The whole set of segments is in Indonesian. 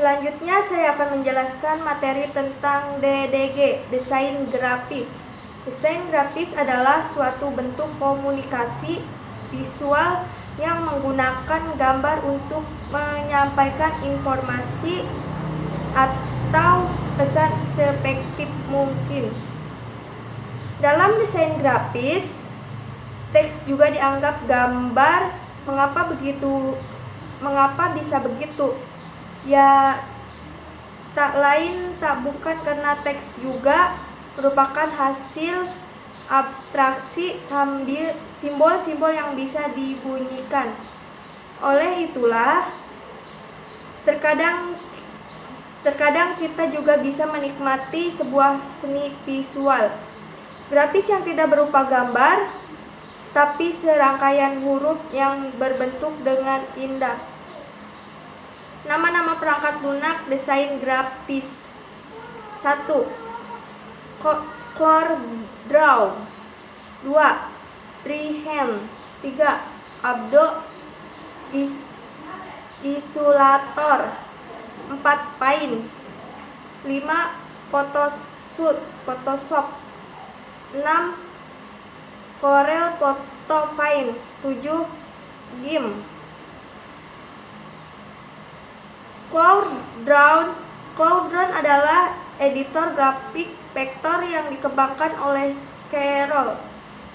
Selanjutnya saya akan menjelaskan materi tentang DDG, desain grafis. Desain grafis adalah suatu bentuk komunikasi visual yang menggunakan gambar untuk menyampaikan informasi atau pesan seefektif mungkin. Dalam desain grafis, teks juga dianggap gambar. Mengapa bisa begitu? Ya, tak lain tak bukan karena teks juga merupakan hasil abstraksi simbol-simbol yang bisa dibunyikan. Oleh itulah, terkadang kita juga bisa menikmati sebuah seni visual. Grafis yang tidak berupa gambar, tapi serangkaian huruf yang berbentuk dengan indah. Nama-nama perangkat lunak desain grafis. 1. CorelDRAW. 2. Freehand. 3. Adobe Illustrator. 4. Paint. 5. Photoshop. 6. Corel Photo Paint. 7. GIMP. CloudDRAW adalah editor grafik vektor yang dikembangkan oleh Corel,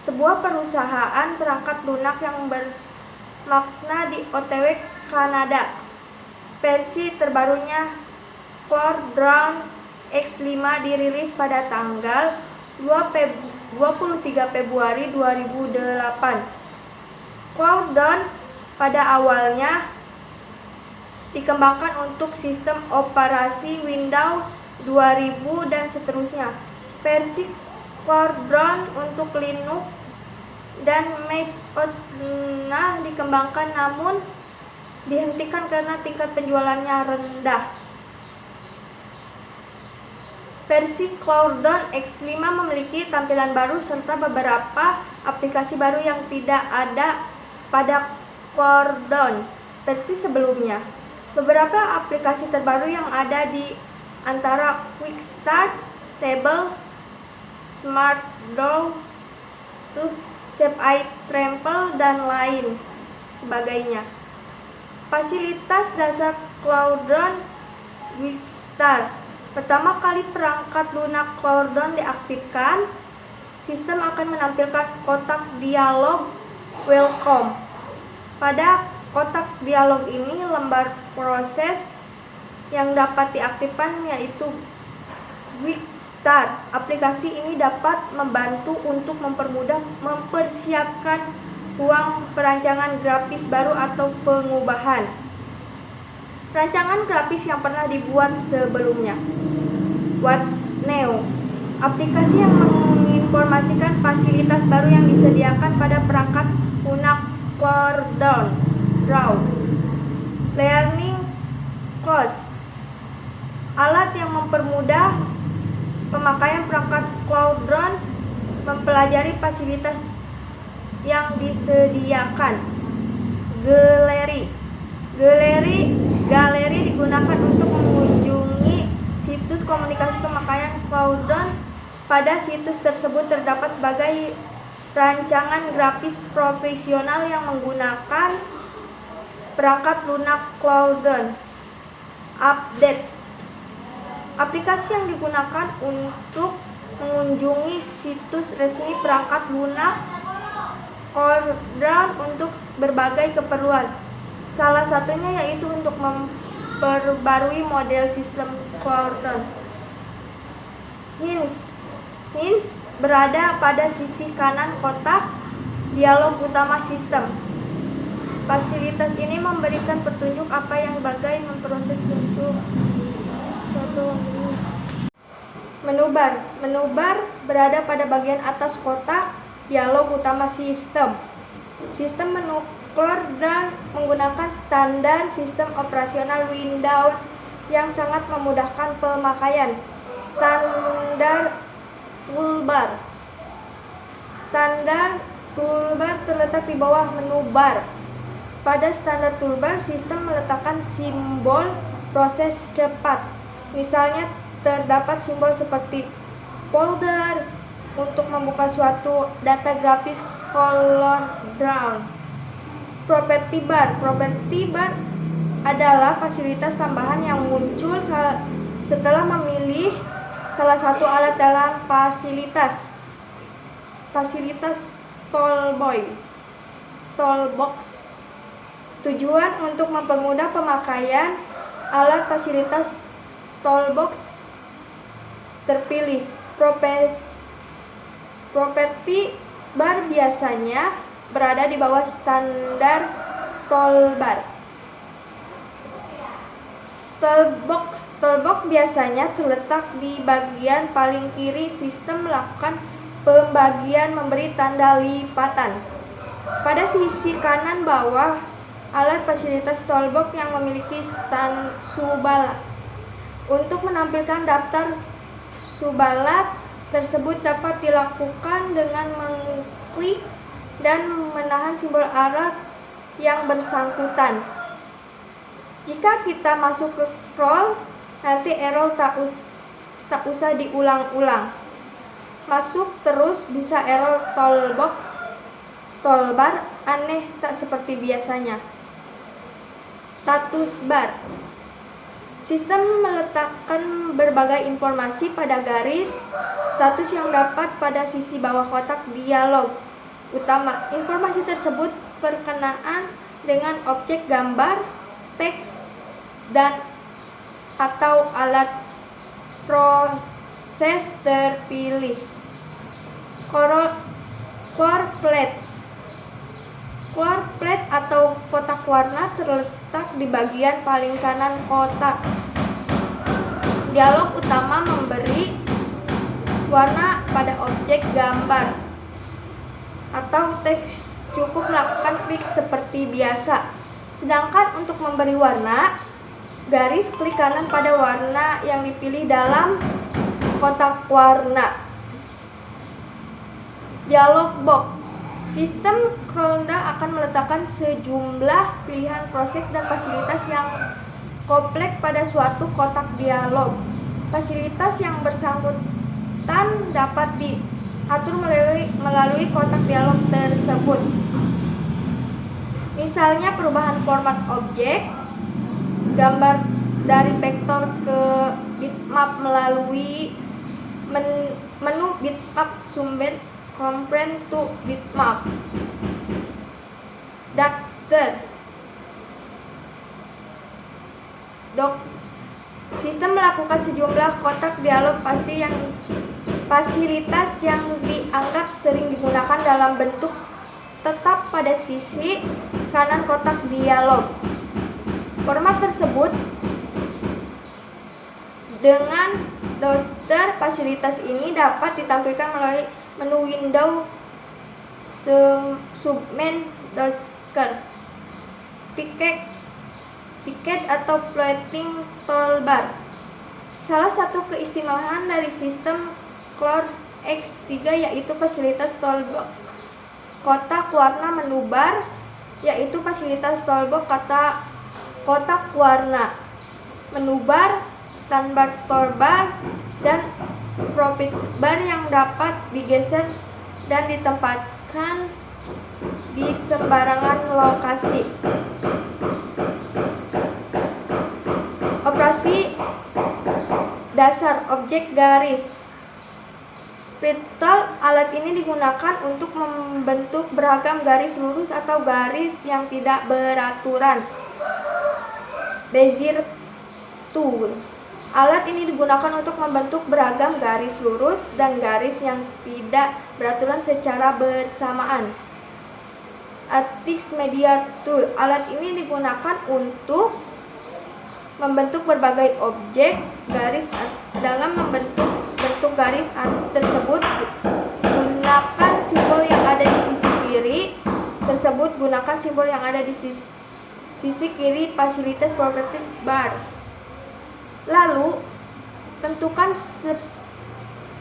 sebuah perusahaan perangkat lunak yang bermaksana di Ottawa, Kanada. Versi terbarunya CloudDRAW X5 dirilis pada tanggal 23 Februari 2008. CloudDRAW pada awalnya dikembangkan untuk sistem operasi Windows 2000 dan seterusnya. Versi CorelDRAW untuk Linux dan Mac OS dikembangkan namun dihentikan karena tingkat penjualannya rendah. Versi CloudDRAW X5 memiliki tampilan baru serta beberapa aplikasi baru yang tidak ada pada CorelDRAW versi sebelumnya. Beberapa aplikasi terbaru yang ada di antara Quick Start, Table, Smart Draw, Shape Trample, dan lain sebagainya. Fasilitas dasar CloudDRAW Quick Start. Pertama kali perangkat lunak CloudDRAW diaktifkan, sistem akan menampilkan kotak dialog Welcome. Pada kotak dialog ini, lembar proses yang dapat diaktifkan yaitu Quick Start. Aplikasi ini dapat membantu untuk mempersiapkan ruang perancangan grafis baru atau pengubahan rancangan grafis yang pernah dibuat sebelumnya. What's New? Aplikasi yang menginformasikan fasilitas baru yang disediakan pada perangkat lunak CorelDRAW. Learning Course, alat yang mempermudah pemakaian perangkat CloudDRAW mempelajari fasilitas yang disediakan. Galeri digunakan untuk mengunjungi situs komunikasi pemakaian CloudDRAW. Pada situs tersebut terdapat sebagai rancangan grafis profesional yang menggunakan perangkat lunak CloudDRAW. Update, aplikasi yang digunakan untuk mengunjungi situs resmi perangkat lunak CloudDRAW untuk berbagai keperluan. Salah satunya yaitu untuk memperbarui model sistem CloudDRAW. Hints berada pada sisi kanan kotak dialog utama sistem. Fasilitas ini memberikan petunjuk apa yang memproses suatu menu bar berada pada bagian atas kotak dialog utama sistem. Sistem menu CloudDRAW menggunakan standar sistem operasional Windows yang sangat memudahkan pemakaian. Standar toolbar terletak di bawah menu bar. Pada standar toolbar, sistem meletakkan simbol proses cepat. Misalnya terdapat simbol seperti folder untuk membuka suatu data grafis color drawn. Property bar adalah fasilitas tambahan yang muncul setelah memilih salah satu alat dalam fasilitas toolbox. Tujuan untuk mempermudah pemakaian alat fasilitas toolbox terpilih. Property bar biasanya berada di bawah standar toolbar. Toolbox biasanya terletak di bagian paling kiri. Sistem melakukan pembagian memberi tanda lipatan. Pada sisi kanan bawah alat fasilitas toolbox yang memiliki stand subbalat. Untuk menampilkan daftar subbalat tersebut dapat dilakukan dengan mengklik dan menahan simbol alat yang bersangkutan. Jika kita masuk ke scroll, nanti error tak usah diulang-ulang. Masuk terus bisa error toolbar aneh tak seperti biasanya. Status bar. Sistem meletakkan berbagai informasi pada garis status yang dapat pada sisi bawah kotak dialog utama. Informasi tersebut berkenaan dengan objek gambar, teks, dan atau alat proses terpilih. Core plate atau kotak warna terletak di bagian paling kanan kotak. Dialog utama memberi warna pada objek gambar atau teks, cukup melakukan klik seperti biasa. Sedangkan untuk memberi warna, garis klik kanan pada warna yang dipilih dalam kotak warna. Dialog box. Sistem Chroma akan meletakkan sejumlah pilihan proses dan fasilitas yang kompleks pada suatu kotak dialog. Fasilitas yang bersangkutan dapat diatur melalui kotak dialog tersebut. Misalnya perubahan format objek, gambar dari vektor ke bitmap melalui menu bitmap sumber convert to bitmap. Sistem melakukan sejumlah kotak dialog fasilitas yang dianggap sering digunakan dalam bentuk tetap pada sisi kanan kotak dialog. Format tersebut dengan doster fasilitas ini dapat ditampilkan melalui menu window submenu docker, tiket atau floating toolbar. Salah satu keistimewaan dari sistem Core X3 yaitu fasilitas toolbox kotak warna menu bar, yaitu fasilitas toolbox kotak warna menu bar, standar toolbar, dan profit bar yang dapat digeser dan ditempatkan di sembarangan lokasi. Operasi dasar objek garis. Fractal alat ini digunakan untuk membentuk beragam garis lurus atau garis yang tidak beraturan. Bezier tool. Alat ini digunakan untuk membentuk beragam garis lurus dan garis yang tidak beraturan secara bersamaan. Artist Media Tool. Alat ini digunakan untuk membentuk berbagai objek garis dalam membentuk garis tersebut. Gunakan simbol yang ada di sisi kiri tersebut. Gunakan simbol yang ada di sisi kiri fasilitas property bar. Lalu, tentukan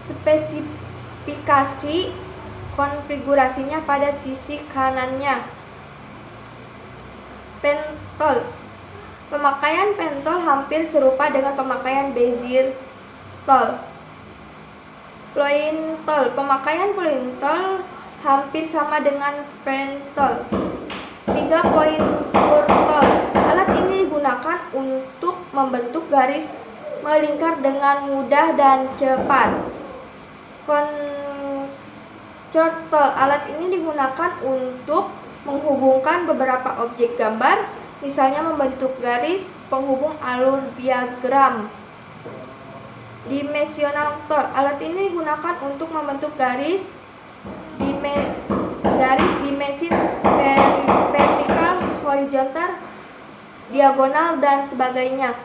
spesifikasi konfigurasinya pada sisi kanannya. Pen tool. Pemakaian pentol hampir serupa dengan pemakaian Bezier tol. Pointol. Pemakaian pointol hampir sama dengan pentol. 3. Pointur-tol. Alat ini digunakan untuk membentuk garis melingkar dengan mudah dan cepat. Contoh, alat ini digunakan untuk menghubungkan beberapa objek gambar, misalnya membentuk garis penghubung alur diagram. Dimensional tol. Alat ini digunakan untuk membentuk garis dimensi vertikal, horizontal, diagonal, dan sebagainya.